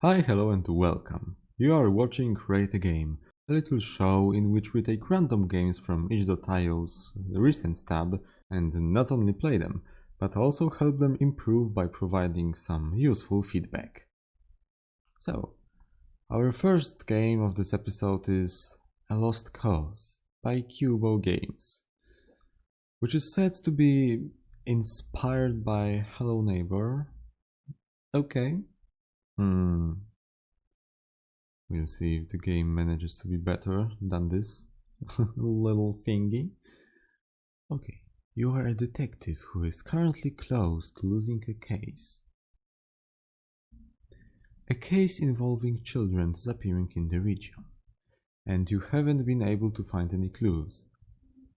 Hi, hello and welcome. You are watching Rate a Game, a little show in which we take random games from itch.io's recent tab and not only play them, but also help them improve by providing some useful feedback. So, our first game of this episode is A Lost Cause by Cubo Games, which is said to be inspired by Hello Neighbor. Okay. We'll see if the game manages to be better than this little thingy. Okay, you are a detective who is currently close to losing a case. A case involving children disappearing in the region. And you haven't been able to find any clues.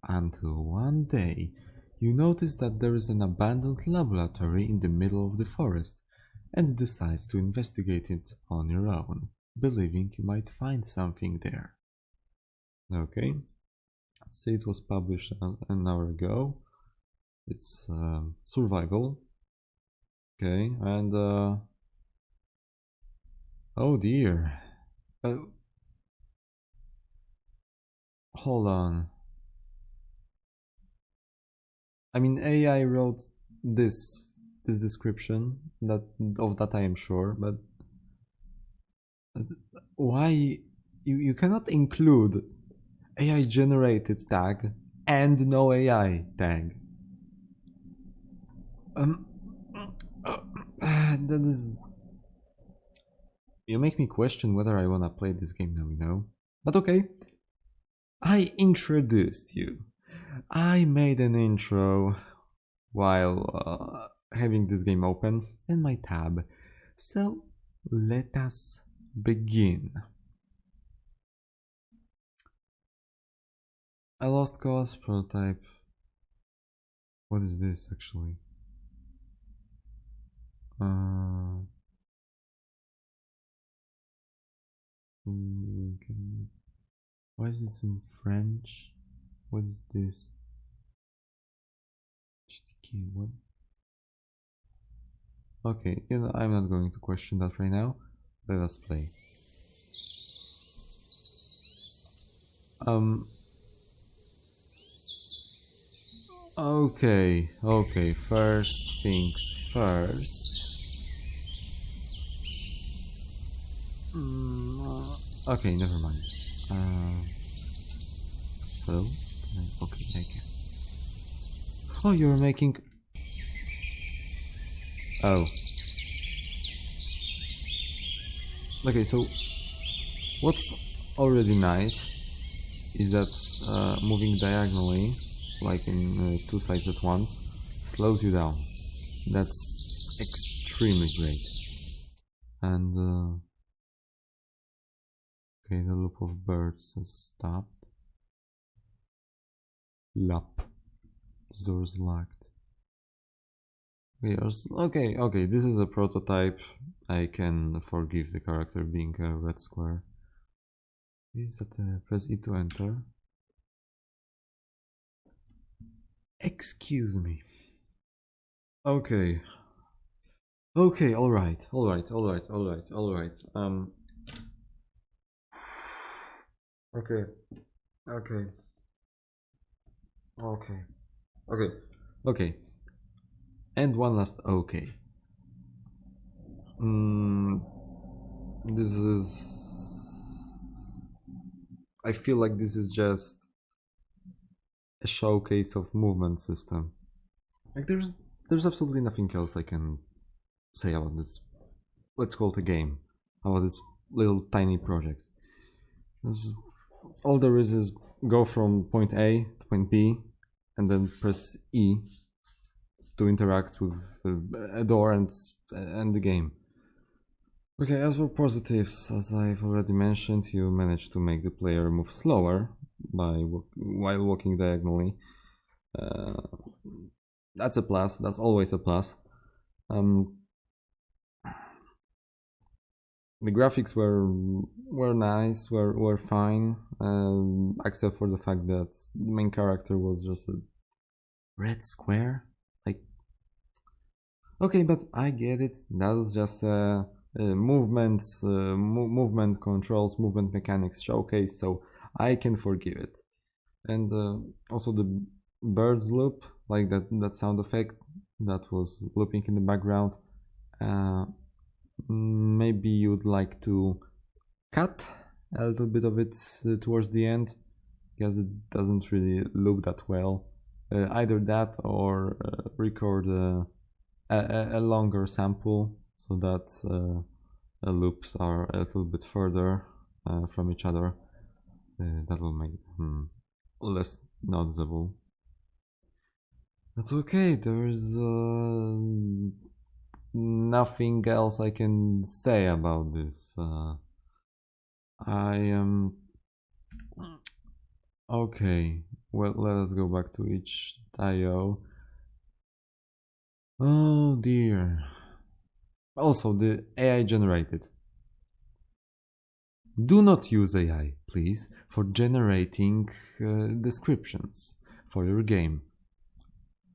Until one day, you notice that there is an abandoned laboratory in the middle of the forest and decide to investigate it on your own, believing you might find something there. Okay, see, it was published an hour ago. It's survival. Okay, and oh dear. Hold on. I mean, AI wrote this description of that I am sure, but why you cannot include AI generated tag and no AI tag? That is. You make me question whether I wanna play this game now, you know? But okay. I introduced you. I made an intro while having this game open in my tab. So let us begin. A Lost Cause prototype. What is this actually? Why is it in French? What is this? What? Okay, you know, I'm not going to question that right now. Let us play. Okay, first things first. Okay, never mind. Hello? Okay, I can. Oh, you're making... Oh. Okay, so what's already nice is that moving diagonally, like in two sides at once, slows you down. That's extremely great. And okay, the loop of birds has stopped. Lap. Doors locked. Okay, this is a prototype. I can forgive the character being a red square. Is that press E to enter? Excuse me. Okay, alright. Okay. And one last okay. This is... I feel like this is just a showcase of movement system. Like there's absolutely nothing else I can say about this. Let's call it a game. About this little tiny project. All there is go from point A to point B and then press E to interact with a door and the game. Okay, as for positives, as I've already mentioned, you managed to make the player move slower while walking diagonally. That's a plus. That's always a plus. The graphics were nice, were fine, except for the fact that the main character was just a red square. Like, okay, but I get it. That was just a movements, movement controls, movement mechanics showcase, so I can forgive it. And also the birds loop, like that sound effect that was looping in the background. Maybe you'd like to cut a little bit of it towards the end, because it doesn't really loop that well. Either that or record a longer sample so that loops are a little bit further from each other. That will make less noticeable. That's okay, there's nothing else I can say about this. I am okay. Well, let us go back to each IO. Oh dear. Also, the AI generated. Do not use AI, please, for generating descriptions for your game.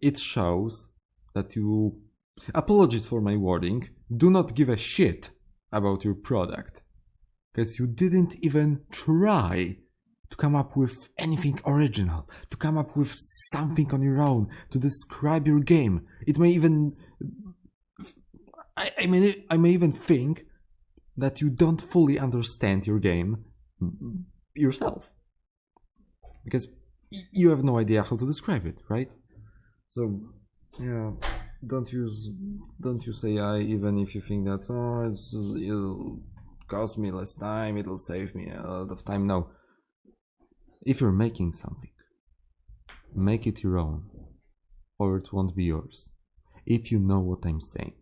It shows that you... Apologies for my wording. Do not give a shit about your product. Because you didn't even try to come up with anything original, to come up with something on your own, to describe your game. It may even... I may even think that you don't fully understand your game yourself. Because you have no idea how to describe it, right? So, yeah, don't use AI even if you think that, oh, it'll cost me less time, it'll save me a lot of time. No. If you're making something, make it your own, or it won't be yours, if you know what I'm saying.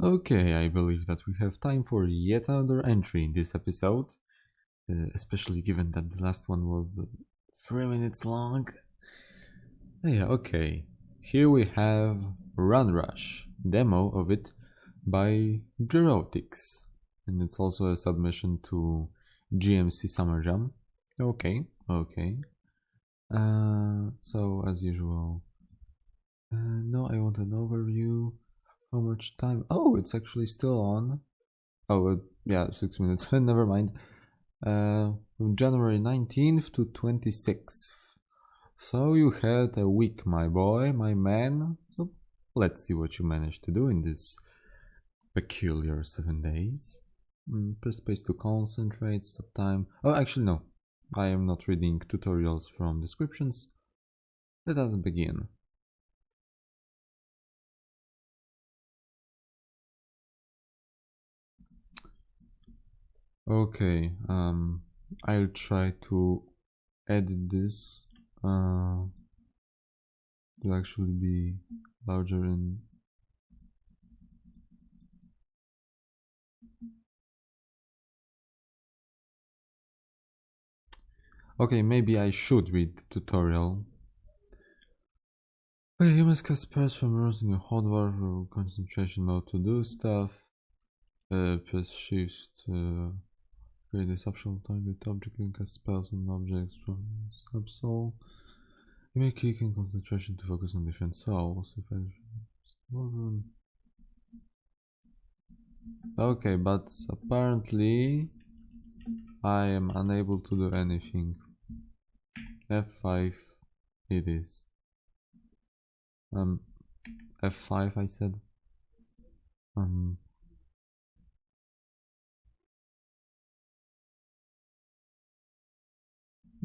Okay, I believe that we have time for yet another entry in this episode, especially given that the last one was 3 minutes long. Yeah, okay. Here we have Rune Rash, demo of it by Gerotics, and it's also a submission to GMC Summer Jam. Okay. So as usual, no, I want an overview. How much time? Oh, it's actually still on. Oh, yeah, 6 minutes. Never mind. From January 19th to 26th. So you had a week, my boy, my man. So let's see what you managed to do in this peculiar 7 days. Press space to concentrate, stop time. Oh, actually no. I am not reading tutorials from descriptions. Let us begin. Okay, I'll try to edit this to actually be larger in... Okay, maybe I should read the tutorial. Okay, you must cast spells from rules in your hotbar or concentration mode to do stuff. Press shift, create this optional target object and cast spells on objects from subsoul. You may click in concentration to focus on different souls. Okay, but apparently I am unable to do anything. F5 it is. F5 I said.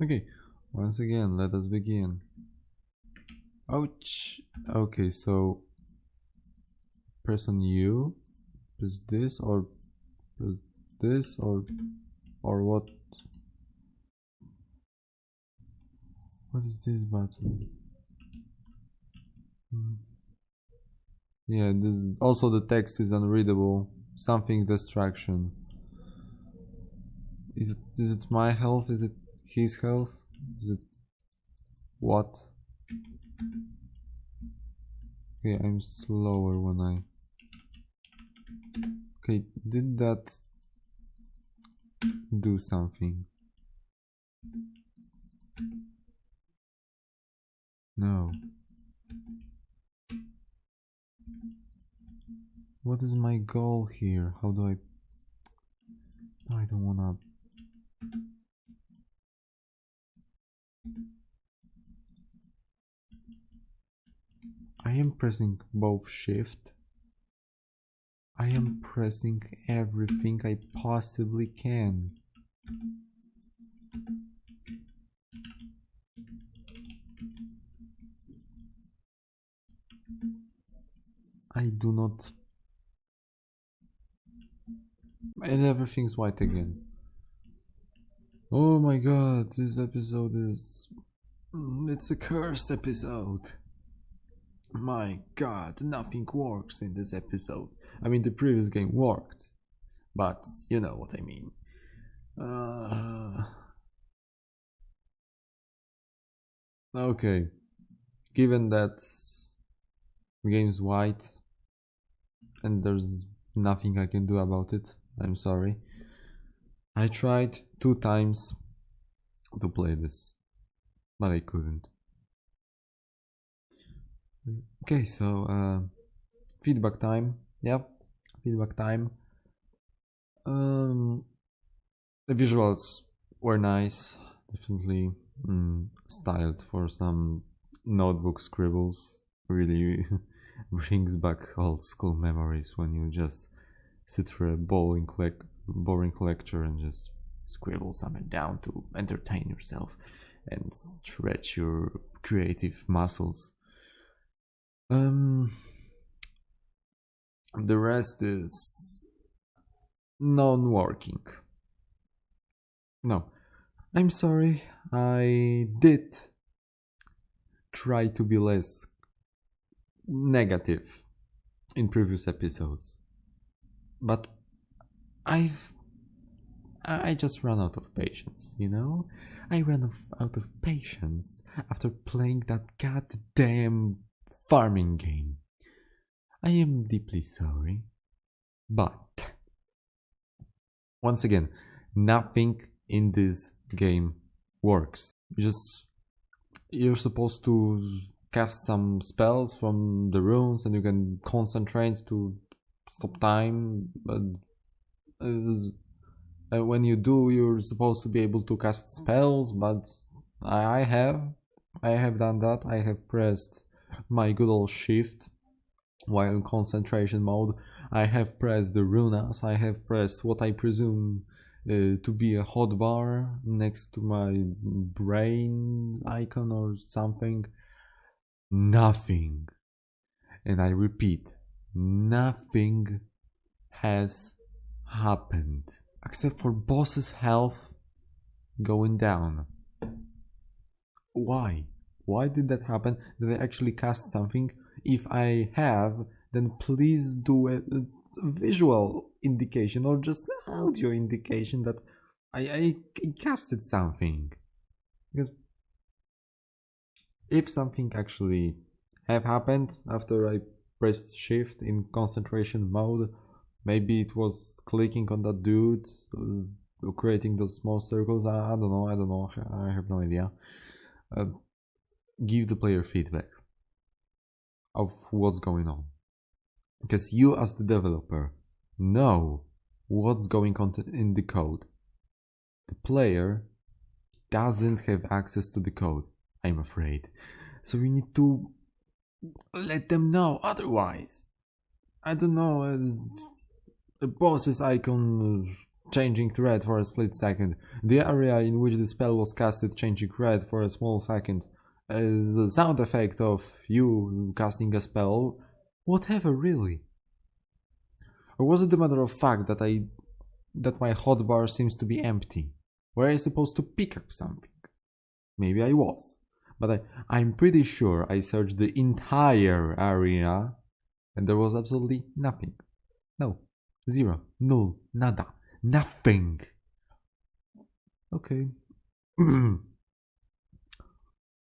Okay, once again, let us begin. Ouch! Okay, so press on U, press this or what? What is this button? Yeah, also the text is unreadable. Something distraction. Is it my health? Is it his health? Is it what? Okay, I'm slower when I... Okay, did that do something? No. What is my goal here? How do I... I don't wanna... I am pressing both shift. I am pressing everything I possibly can. I do not... And everything's white again. Oh my god, this episode is... It's a cursed episode. My god, nothing works in this episode. I mean, the previous game worked, but you know what I mean. Okay, given that the game's white and there's nothing I can do about it, I'm sorry. I tried 2 times to play this, but I couldn't. Okay, so feedback time. Yep, feedback time. The visuals were nice, definitely styled for some notebook scribbles. Really brings back old school memories when you just sit through a boring lecture and just scribble something down to entertain yourself and stretch your creative muscles. The rest is non-working. No, I'm sorry, I did try to be less negative in previous episodes, but I just ran out of patience, you know? I ran out of patience after playing that goddamn farming game. I am deeply sorry, but once again, nothing in this game works. You're supposed to cast some spells from the runes and you can concentrate to stop time, but when you do, you're supposed to be able to cast spells, but I have done that. I have pressed my good old shift while in concentration mode. I have pressed the runas. I have pressed what I presume to be a hotbar next to my brain icon or something. Nothing. And I repeat, nothing has happened except for boss's health going down. Why? Why did that happen? Did I actually cast something? If I have, then please do a visual indication or just audio indication that I casted something. Because if something actually have happened after I pressed shift in concentration mode, maybe it was clicking on that dude, creating those small circles. I don't know. I have no idea. Give the player feedback of what's going on, because you as the developer know what's going on in the code. The player doesn't have access to the code, I'm afraid, so you need to let them know. Otherwise, I don't know, the boss's icon changing to red for a split second, the area in which the spell was casted changing red for a small second, the sound effect of you casting a spell, whatever really. Or was it the matter of fact that my hotbar seems to be empty? Were I supposed to pick up something? Maybe I was, but I'm pretty sure I searched the entire area and there was absolutely nothing. No, zero, null, nada, nothing. Okay.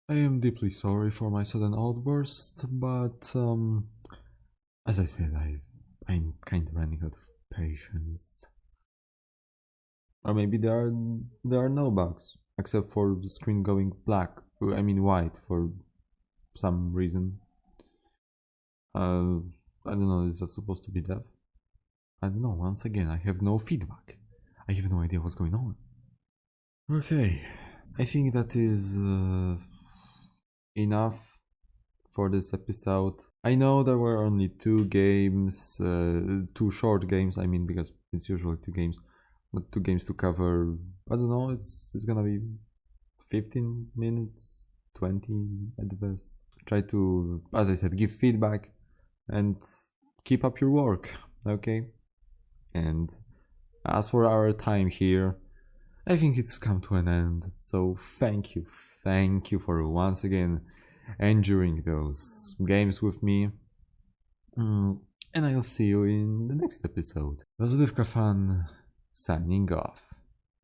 I am deeply sorry for my sudden outburst, but as I said, I'm kind of running out of patience. Or maybe there are no bugs except for the screen going black. I mean white for some reason. I don't know, is that supposed to be deaf? I don't know, once again, I have no feedback. I have no idea what's going on. Okay, I think that is enough for this episode. I know there were only 2 games, 2 short games, I mean, because it's usually 2 games, but 2 games to cover. I don't know, it's gonna be 15 minutes, 20 at the best. Try to, as I said, give feedback and keep up your work, okay? And as for our time here, I think it's come to an end. So thank you for once again enduring those games with me. And I'll see you in the next episode. Rozrywka Fan signing off.